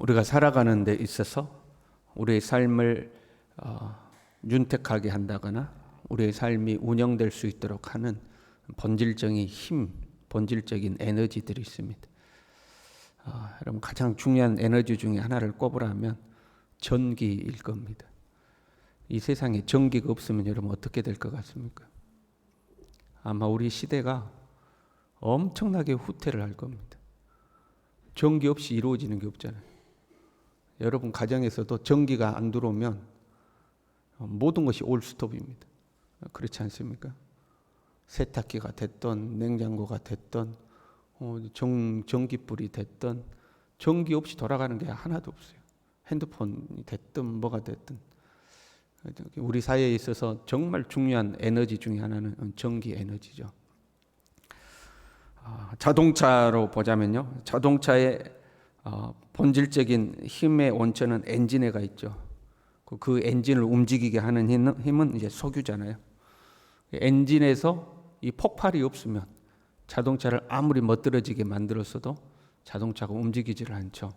우리가 살아가는 데 있어서 우리의 삶을 윤택하게 한다거나 우리의 삶이 운영될 수 있도록 하는 본질적인 힘, 본질적인 에너지들이 있습니다. 여러분 가장 중요한 에너지 중에 하나를 꼽으라면 전기일 겁니다. 이 세상에 전기가 없으면 여러분 어떻게 될 것 같습니까? 아마 우리 시대가 엄청나게 후퇴를 할 겁니다. 전기 없이 이루어지는 게 없잖아요. 여러분 가정에서도 전기가 안 들어오면 모든 것이 올스톱입니다. 그렇지 않습니까? 세탁기가 됐던 냉장고가 됐던 전기불이 됐던 전기 없이 돌아가는 게 하나도 없어요. 핸드폰이 됐든 뭐가 됐든 우리 사회에 있어서 정말 중요한 에너지 중에 하나는 전기 에너지죠. 자동차로 보자면요, 자동차의 본질적인 힘의 원천은 엔진에가 있죠. 그 엔진을 움직이게 하는 힘은 이제 석유잖아요. 엔진에서 이 폭발이 없으면 자동차를 아무리 멋들어지게 만들었어도 자동차가 움직이지를 않죠.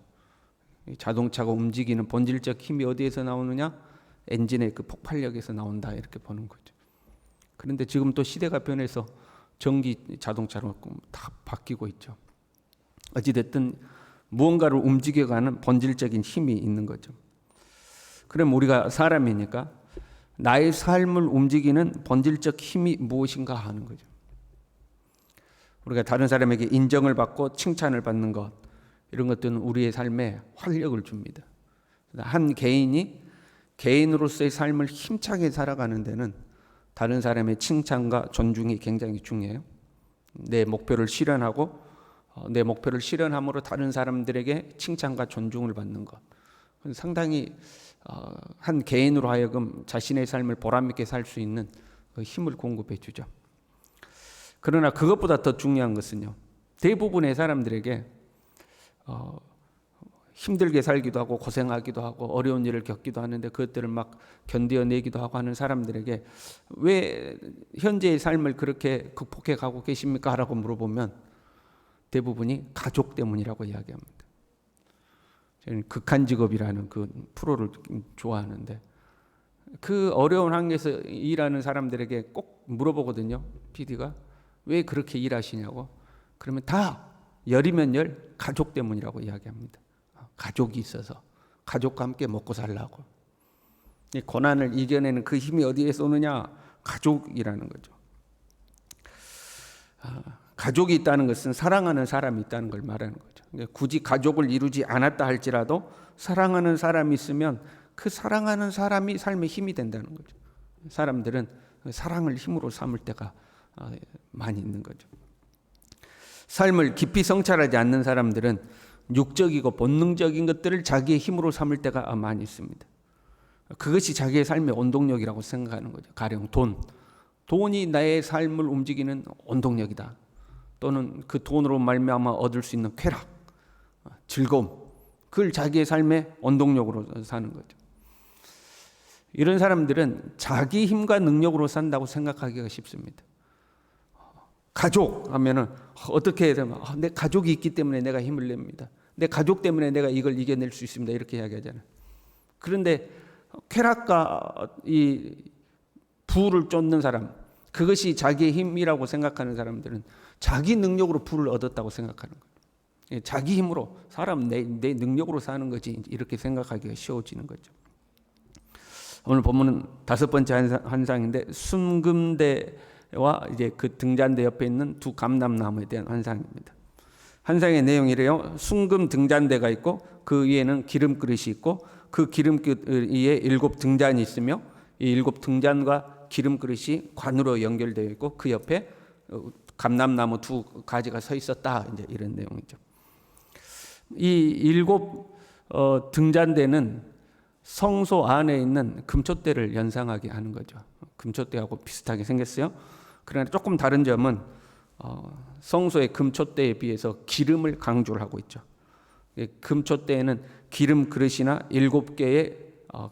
자동차가 움직이는 본질적 힘이 어디에서 나오느냐? 엔진의 그 폭발력에서 나온다, 이렇게 보는 거죠. 그런데 지금 또 시대가 변해서 전기 자동차로 다 바뀌고 있죠. 어찌됐든 무언가를 움직여가는 본질적인 힘이 있는 거죠. 그럼 우리가 사람이니까 나의 삶을 움직이는 본질적 힘이 무엇인가 하는 거죠. 우리가 다른 사람에게 인정을 받고 칭찬을 받는 것, 이런 것들은 우리의 삶에 활력을 줍니다. 한 개인이 개인으로서의 삶을 힘차게 살아가는 데는 다른 사람의 칭찬과 존중이 굉장히 중요해요. 내 목표를 실현하고 내 목표를 실현함으로 다른 사람들에게 칭찬과 존중을 받는 것, 상당히 한 개인으로 하여금 자신의 삶을 보람있게 살 수 있는 그 힘을 공급해 주죠. 그러나 그것보다 더 중요한 것은요, 대부분의 사람들에게 힘들게 살기도 하고 고생하기도 하고 어려운 일을 겪기도 하는데 그것들을 막 견뎌내기도 하고 하는 사람들에게 왜 현재의 삶을 그렇게 극복해 가고 계십니까? 라고 물어보면 대부분이 가족 때문이라고 이야기합니다. 저는 극한직업이라는 그 프로를 좋아하는데 그 어려운 환경에서 일하는 사람들에게 꼭 물어보거든요. PD가 왜 그렇게 일하시냐고. 그러면 다 열이면 열 가족 때문이라고 이야기합니다. 가족이 있어서 가족과 함께 먹고 살라고. 이 고난을 이겨내는 그 힘이 어디에서 오느냐? 가족이라는 거죠. 가족이 있다는 것은 사랑하는 사람이 있다는 걸 말하는 거죠. 굳이 가족을 이루지 않았다 할지라도 사랑하는 사람이 있으면 그 사랑하는 사람이 삶의 힘이 된다는 거죠. 사람들은 사랑을 힘으로 삼을 때가 많이 있는 거죠. 삶을 깊이 성찰하지 않는 사람들은 육적이고 본능적인 것들을 자기의 힘으로 삼을 때가 많이 있습니다. 그것이 자기의 삶의 원동력이라고 생각하는 거죠. 가령 돈이 나의 삶을 움직이는 원동력이다. 또는 그 돈으로 말미암아 얻을 수 있는 쾌락, 즐거움, 그걸 자기의 삶의 원동력으로 사는 거죠. 이런 사람들은 자기 힘과 능력으로 산다고 생각하기가 쉽습니다. 가족 하면은 어떻게 해야 되나? 내 가족이 있기 때문에 내가 힘을 냅니다. 내 가족 때문에 내가 이걸 이겨낼 수 있습니다. 이렇게 이야기하잖아요. 그런데 쾌락과 이 부를 쫓는 사람, 그것이 자기의 힘이라고 생각하는 사람들은 자기 능력으로 부를 얻었다고 생각하는 거예요. 자기 힘으로 사람 내 능력으로 사는 거지, 이렇게 생각하기가 쉬워지는 거죠. 오늘 본문은 5번째 환상인데 순금대와 이제 그 등잔대 옆에 있는 두 감람나무에 대한 환상입니다. 환상의 내용이래요. 순금 등잔대가 있고 그 위에는 기름 그릇이 있고 그 기름 그릇 위에 7 등잔이 있으며 이 7 등잔과 기름 그릇이 관으로 연결되어 있고 그 옆에 감람나무 2 가지가 서 있었다. 이제 이런 내용이죠. 이 7 등잔대는 성소 안에 있는 금촛대를 연상하게 하는 거죠. 금촛대하고 비슷하게 생겼어요. 그러나 조금 다른 점은 성소의 금촛대에 비해서 기름을 강조를 하고 있죠. 금촛대에는 기름 그릇이나 7개의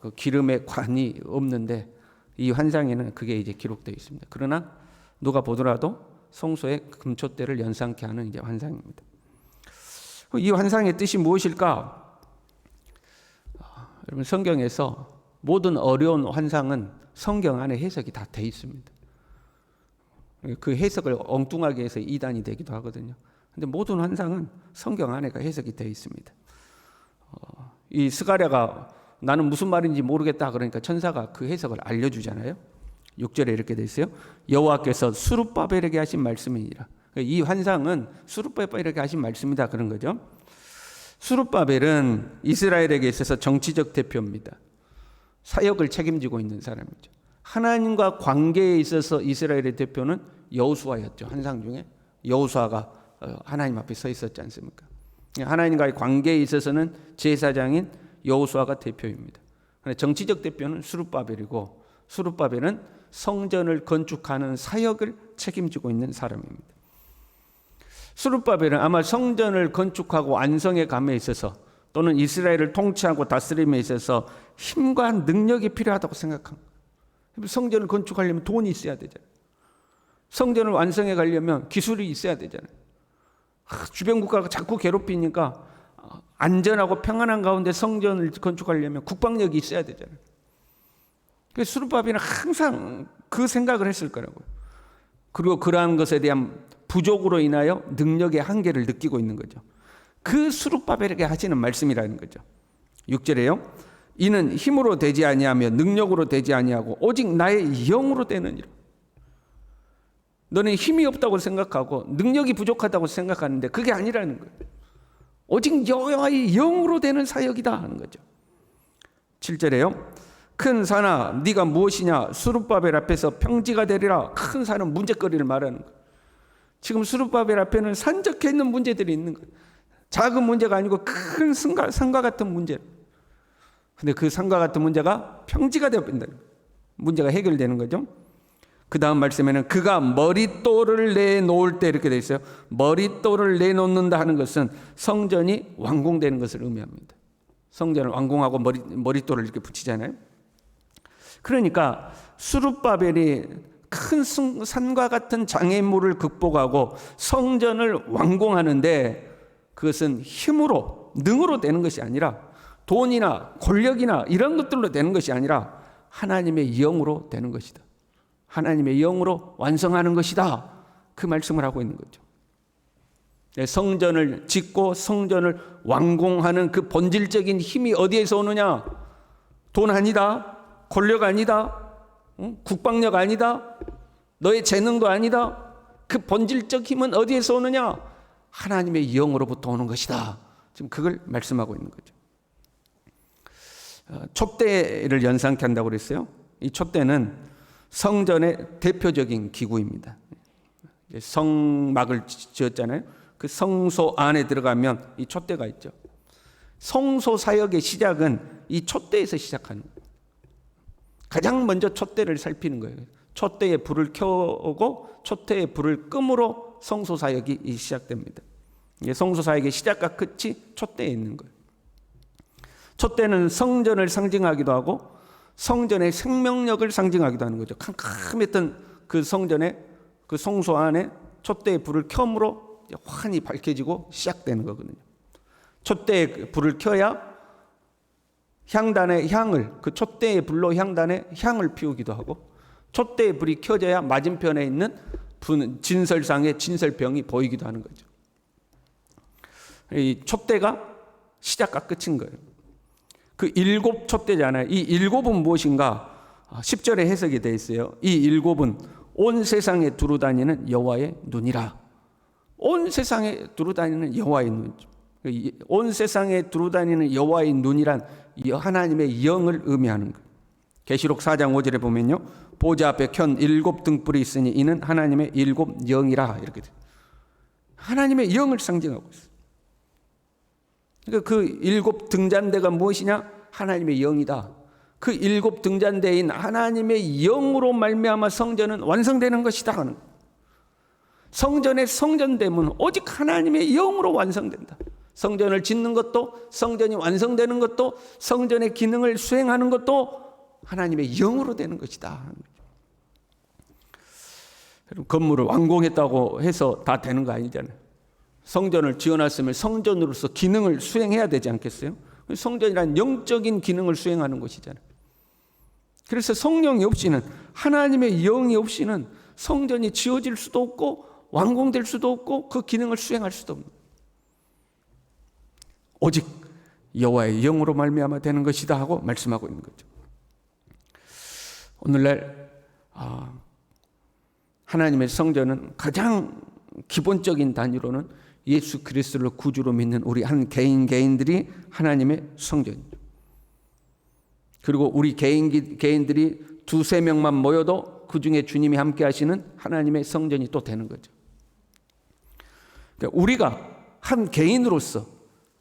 그 기름의 관이 없는데 이 환상에는 그게 이제 기록되어 있습니다. 그러나 누가 보더라도 성소의 금촛대를 연상케 하는 이제 환상입니다. 이 환상의 뜻이 무엇일까? 여러분, 성경에서 모든 어려운 환상은 성경 안에 해석이 다 돼 있습니다. 그 해석을 엉뚱하게 해서 이단이 되기도 하거든요. 근데 모든 환상은 성경 안에 해석이 돼 있습니다. 이 스가랴가 나는 무슨 말인지 모르겠다 그러니까 천사가 그 해석을 알려주잖아요. 6절에 이렇게 돼 있어요. 여호와께서 스룹바벨에게 하신 말씀이니라. 이 환상은 스룹바벨에게 하신 말씀이다 그런 거죠. 스룹바벨은 이스라엘에게 있어서 정치적 대표입니다. 사역을 책임지고 있는 사람이죠. 하나님과 관계에 있어서 이스라엘의 대표는 여호수아였죠. 환상 중에 여호수아가 하나님 앞에 서 있었지 않습니까? 하나님과의 관계에 있어서는 제사장인 여호수아가 대표입니다. 정치적 대표는 스룹바벨이고, 스룹바벨은 성전을 건축하는 사역을 책임지고 있는 사람입니다. 스룹바벨은 아마 성전을 건축하고 완성해 감에 있어서 또는 이스라엘을 통치하고 다스림에 있어서 힘과 능력이 필요하다고 생각합니다. 성전을 건축하려면 돈이 있어야 되잖아요. 성전을 완성해 가려면 기술이 있어야 되잖아요. 주변 국가가 자꾸 괴롭히니까 안전하고 평안한 가운데 성전을 건축하려면 국방력이 있어야 되잖아요. 그래서 스룹바벨은 항상 그 생각을 했을 거라고요. 그리고 그러한 것에 대한 부족으로 인하여 능력의 한계를 느끼고 있는 거죠. 그 스룹바벨에게 하시는 말씀이라는 거죠. 6절에요. 이는 힘으로 되지 아니하며 능력으로 되지 아니하고 오직 나의 영으로 되느니라. 너는 힘이 없다고 생각하고 능력이 부족하다고 생각하는데 그게 아니라는 거예요. 오직 여호와의 영으로 되는 사역이다 하는 거죠. 7절에요. 큰 산아 네가 무엇이냐 스룹바벨 앞에서 평지가 되리라. 큰 산은 문제거리를 말하는 거예요. 지금 스룹바벨 앞에는 산적해 있는 문제들이 있는 거예요. 작은 문제가 아니고 큰 산과 같은 문제. 근데 그 산과 같은 문제가 평지가 되어버린다. 문제가 해결되는 거죠. 그 다음 말씀에는 그가 머릿돌을 내놓을 때 이렇게 돼 있어요. 머릿돌을 내놓는다 하는 것은 성전이 완공되는 것을 의미합니다. 성전을 완공하고 머릿돌을 이렇게 붙이잖아요. 그러니까 스룹바벨이 큰 산과 같은 장애물을 극복하고 성전을 완공하는데 그것은 힘으로 능으로 되는 것이 아니라 돈이나 권력이나 이런 것들로 되는 것이 아니라 하나님의 영으로 되는 것이다. 하나님의 영으로 완성하는 것이다. 그 말씀을 하고 있는 거죠. 성전을 짓고 성전을 완공하는 그 본질적인 힘이 어디에서 오느냐? 돈 아니다. 권력 아니다. 국방력 아니다. 너의 재능도 아니다. 그 본질적 힘은 어디에서 오느냐? 하나님의 영으로부터 오는 것이다. 지금 그걸 말씀하고 있는 거죠. 촛대를 연상케 한다고 그랬어요. 이 촛대는 성전의 대표적인 기구입니다. 성막을 지었잖아요. 그 성소 안에 들어가면 이 촛대가 있죠. 성소 사역의 시작은 이 촛대에서 시작하는 거예요. 가장 먼저 촛대를 살피는 거예요. 촛대에 불을 켜고 촛대에 불을 끄므로 성소 사역이 시작됩니다. 성소 사역의 시작과 끝이 촛대에 있는 거예요. 촛대는 성전을 상징하기도 하고 성전의 생명력을 상징하기도 하는 거죠. 캄캄했던 그 성전의 그 성소 안에 촛대의 불을 켬으로 환히 밝혀지고 시작되는 거거든요. 촛대에 불을 켜야 향단의 향을, 그 촛대의 불로 향단에 향을 피우기도 하고 촛대의 불이 켜져야 맞은편에 있는 진설상의 진설병이 보이기도 하는 거죠. 이 촛대가 시작과 끝인 거예요. 그 7 촛대잖아요. 이 7은 무엇인가? 10절에 해석이 되어 있어요. 이 7은 온 세상에 두루다니는 여호와의 눈이라. 온 세상에 두루다니는 여호와의 눈. 온 세상에 두루다니는 여호와의 눈이란 하나님의 영을 의미하는 거예요. 계시록 4장 5절에 보면요. 보좌 앞에 켠 7 등불이 있으니 이는 하나님의 7 영이라. 이렇게 돼요. 하나님의 영을 상징하고 있어요. 그러니까 그 7 등잔대가 무엇이냐? 하나님의 영이다. 그 7 등잔대인 하나님의 영으로 말미암아 성전은 완성되는 것이다 하는 거예요. 성전의 성전됨은 오직 하나님의 영으로 완성된다. 성전을 짓는 것도 성전이 완성되는 것도 성전의 기능을 수행하는 것도 하나님의 영으로 되는 것이다. 건물을 완공했다고 해서 다 되는 거 아니잖아요. 성전을 지어놨으면 성전으로서 기능을 수행해야 되지 않겠어요? 성전이란 영적인 기능을 수행하는 곳이잖아요. 그래서 성령이 없이는, 하나님의 영이 없이는 성전이 지어질 수도 없고 완공될 수도 없고 그 기능을 수행할 수도 없는, 오직 여호와의 영으로 말미암아 되는 것이다 하고 말씀하고 있는 거죠. 오늘날 하나님의 성전은 가장 기본적인 단위로는 예수 그리스도를 구주로 믿는 우리 한 개인들이 하나님의 성전이죠. 그리고 우리 개인들이 두세 명만 모여도 그 중에 주님이 함께 하시는 하나님의 성전이 또 되는 거죠. 그러니까 우리가 한 개인으로서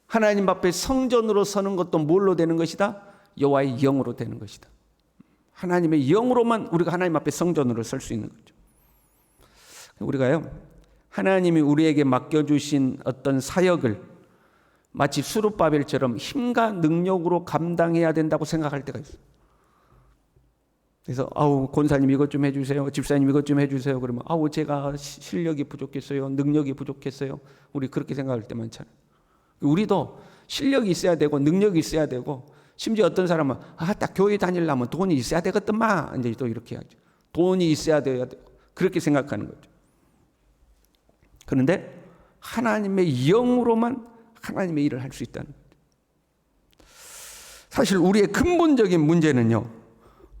하나님 앞에 성전으로 서는 것도 뭘로 되는 것이다? 여호와의 영으로 되는 것이다. 하나님의 영으로만 우리가 하나님 앞에 성전으로 설 수 있는 거죠. 우리가요, 하나님이 우리에게 맡겨주신 어떤 사역을 마치 수룹바벨처럼 힘과 능력으로 감당해야 된다고 생각할 때가 있어요. 그래서 권사님 이것 좀 해주세요, 집사님 이것 좀 해주세요. 그러면 제가 실력이 부족했어요, 능력이 부족했어요. 우리 그렇게 생각할 때 많잖아요. 우리도 실력이 있어야 되고 능력이 있어야 되고, 심지어 어떤 사람은 딱 교회 다니려면 돈이 있어야 되겠더만, 이제 또 이렇게 하죠. 돈이 있어야 돼요. 그렇게 생각하는 거죠. 그런데 하나님의 영으로만 하나님의 일을 할 수 있다는 거죠. 사실 우리의 근본적인 문제는요,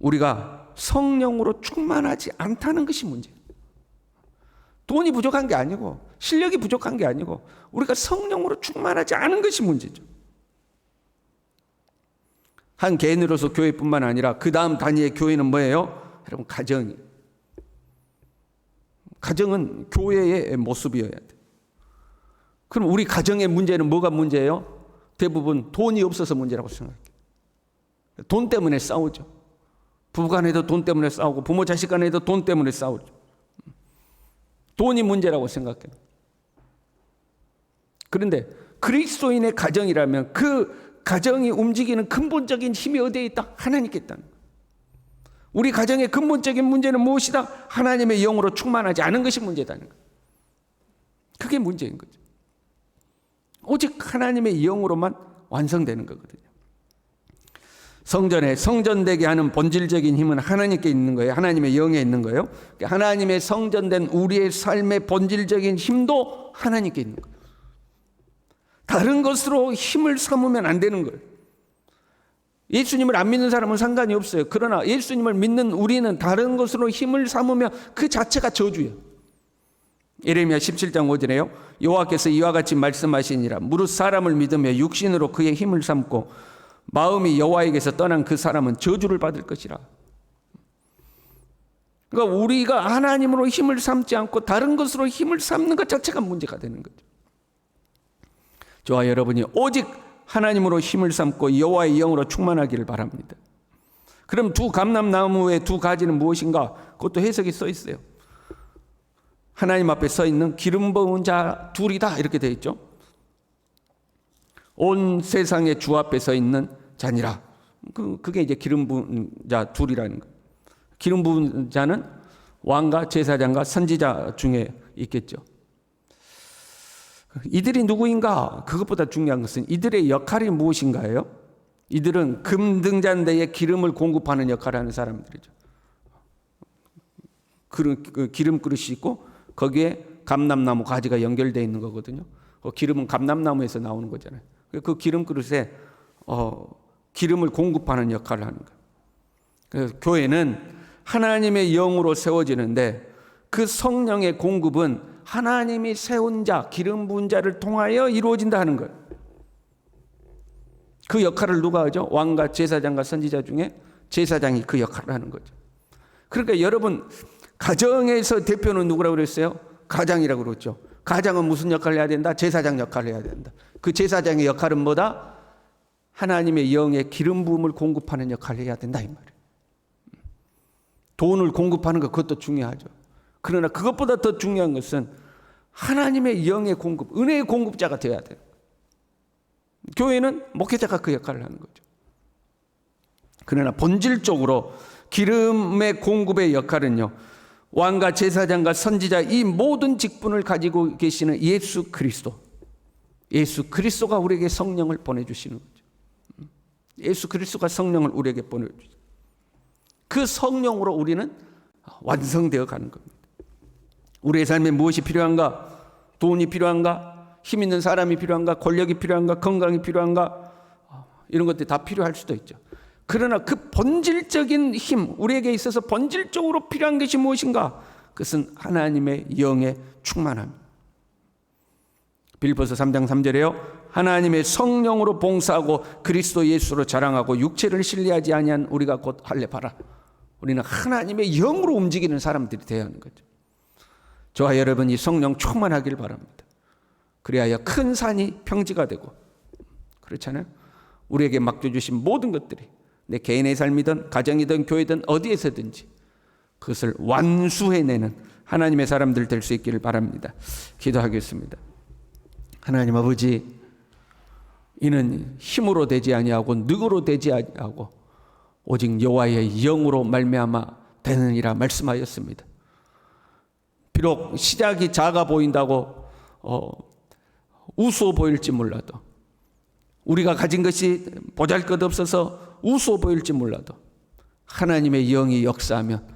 우리가 성령으로 충만하지 않다는 것이 문제예요. 돈이 부족한 게 아니고 실력이 부족한 게 아니고 우리가 성령으로 충만하지 않은 것이 문제죠. 한 개인으로서 교회뿐만 아니라 그 다음 단위의 교회는 뭐예요? 여러분, 가정이. 가정은 교회의 모습이어야 돼요. 그럼 우리 가정의 문제는 뭐가 문제예요? 대부분 돈이 없어서 문제라고 생각해요. 돈 때문에 싸우죠. 부부간에도 돈 때문에 싸우고 부모 자식 간에도 돈 때문에 싸우죠. 돈이 문제라고 생각해요. 그런데 그리스도인의 가정이라면 그 가정이 움직이는 근본적인 힘이 어디에 있다? 하나님께 있다는 거예요. 우리 가정의 근본적인 문제는 무엇이다? 하나님의 영으로 충만하지 않은 것이 문제다는 거예요. 그게 문제인 거죠. 오직 하나님의 영으로만 완성되는 거거든요. 성전에 성전되게 하는 본질적인 힘은 하나님께 있는 거예요. 하나님의 영에 있는 거예요. 하나님의 성전된 우리의 삶의 본질적인 힘도 하나님께 있는 거예요. 다른 것으로 힘을 삼으면 안 되는 거예요. 예수님을 안 믿는 사람은 상관이 없어요. 그러나 예수님을 믿는 우리는 다른 것으로 힘을 삼으면 그 자체가 저주예요. 예레미야 17장 5절에요. 여호와께서 이와 같이 말씀하시니라. 무릇 사람을 믿으며 육신으로 그의 힘을 삼고 마음이 여호와에게서 떠난 그 사람은 저주를 받을 것이라. 그러니까 우리가 하나님으로 힘을 삼지 않고 다른 것으로 힘을 삼는 것 자체가 문제가 되는 거죠. 저와 여러분이 오직 하나님으로 힘을 삼고 여호와의 영으로 충만하기를 바랍니다. 그럼 두 감람나무의 두 가지는 무엇인가? 그것도 해석이 써 있어요. 하나님 앞에 서 있는 기름 부은 자 둘이다, 이렇게 되어 있죠. 온 세상의 주 앞에 서 있는 자니라. 그게 이제 기름 부은 자 둘이라는 거예요. 기름 부은 자는 왕과 제사장과 선지자 중에 있겠죠. 이들이 누구인가? 그것보다 중요한 것은 이들의 역할이 무엇인가예요? 이들은 금등잔대에 기름을 공급하는 역할을 하는 사람들이죠. 그 기름 그릇이 있고 거기에 감람나무 가지가 연결되어 있는 거거든요. 기름은 감람나무에서 나오는 거잖아요. 그 기름 그릇에 기름을 공급하는 역할을 하는 거예요. 그래서 교회는 하나님의 영으로 세워지는데 그 성령의 공급은 하나님이 세운 자, 기름 부은 자를 통하여 이루어진다 하는 거예요. 그 역할을 누가 하죠? 왕과 제사장과 선지자 중에 제사장이 그 역할을 하는 거죠. 그러니까 여러분, 가정에서 대표는 누구라고 그랬어요? 가장이라고 그랬죠. 가장은 무슨 역할을 해야 된다? 제사장 역할을 해야 된다. 그 제사장의 역할은 뭐다? 하나님의 영의 기름 부음을 공급하는 역할을 해야 된다, 이 말이에요. 돈을 공급하는 것, 그것도 중요하죠. 그러나 그것보다 더 중요한 것은 하나님의 영의 공급, 은혜의 공급자가 되어야 돼요. 교회는 목회자가 그 역할을 하는 거죠. 그러나 본질적으로 기름의 공급의 역할은요, 왕과 제사장과 선지자 이 모든 직분을 가지고 계시는 예수 그리스도가 우리에게 성령을 보내주시는 거죠. 예수 그리스도가 성령을 우리에게 보내주죠. 그 성령으로 우리는 완성되어 가는 겁니다. 우리의 삶에 무엇이 필요한가? 돈이 필요한가? 힘 있는 사람이 필요한가? 권력이 필요한가? 건강이 필요한가? 이런 것들이 다 필요할 수도 있죠. 그러나 그 본질적인 힘, 우리에게 있어서 본질적으로 필요한 것이 무엇인가? 그것은 하나님의 영의 충만함. 빌립보서 3장 3절에요. 하나님의 성령으로 봉사하고 그리스도 예수로 자랑하고 육체를 신뢰하지 아니한 우리가 곧 할례바라. 우리는 하나님의 영으로 움직이는 사람들이 되어야 하는 거죠. 저와 여러분이 성령 충만하길 바랍니다. 그리하여 큰 산이 평지가 되고, 그렇잖아요. 우리에게 맡겨주신 모든 것들이 내 개인의 삶이든 가정이든 교회든 어디에서든지 그것을 완수해내는 하나님의 사람들 될 수 있기를 바랍니다. 기도하겠습니다. 하나님 아버지, 이는 힘으로 되지 아니하고 능으로 되지 아니하고 오직 여호와의 영으로 말미암아 되느니라 말씀하였습니다. 비록 시작이 작아 보인다고 우스워 보일지 몰라도, 우리가 가진 것이 보잘것없어서 우스워 보일지 몰라도 하나님의 영이 역사하면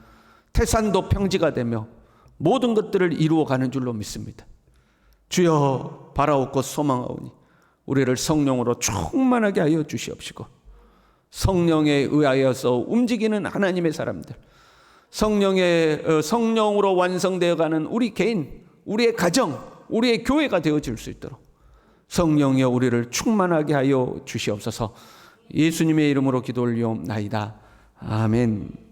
태산도 평지가 되며 모든 것들을 이루어가는 줄로 믿습니다. 주여, 바라옵고 소망하오니 우리를 성령으로 충만하게 하여 주시옵시고, 성령에 의하여서 움직이는 하나님의 사람들, 성령으로 완성되어가는 우리 개인, 우리의 가정, 우리의 교회가 되어질 수 있도록 성령이여 우리를 충만하게 하여 주시옵소서. 예수님의 이름으로 기도 올리옵나이다. 아멘.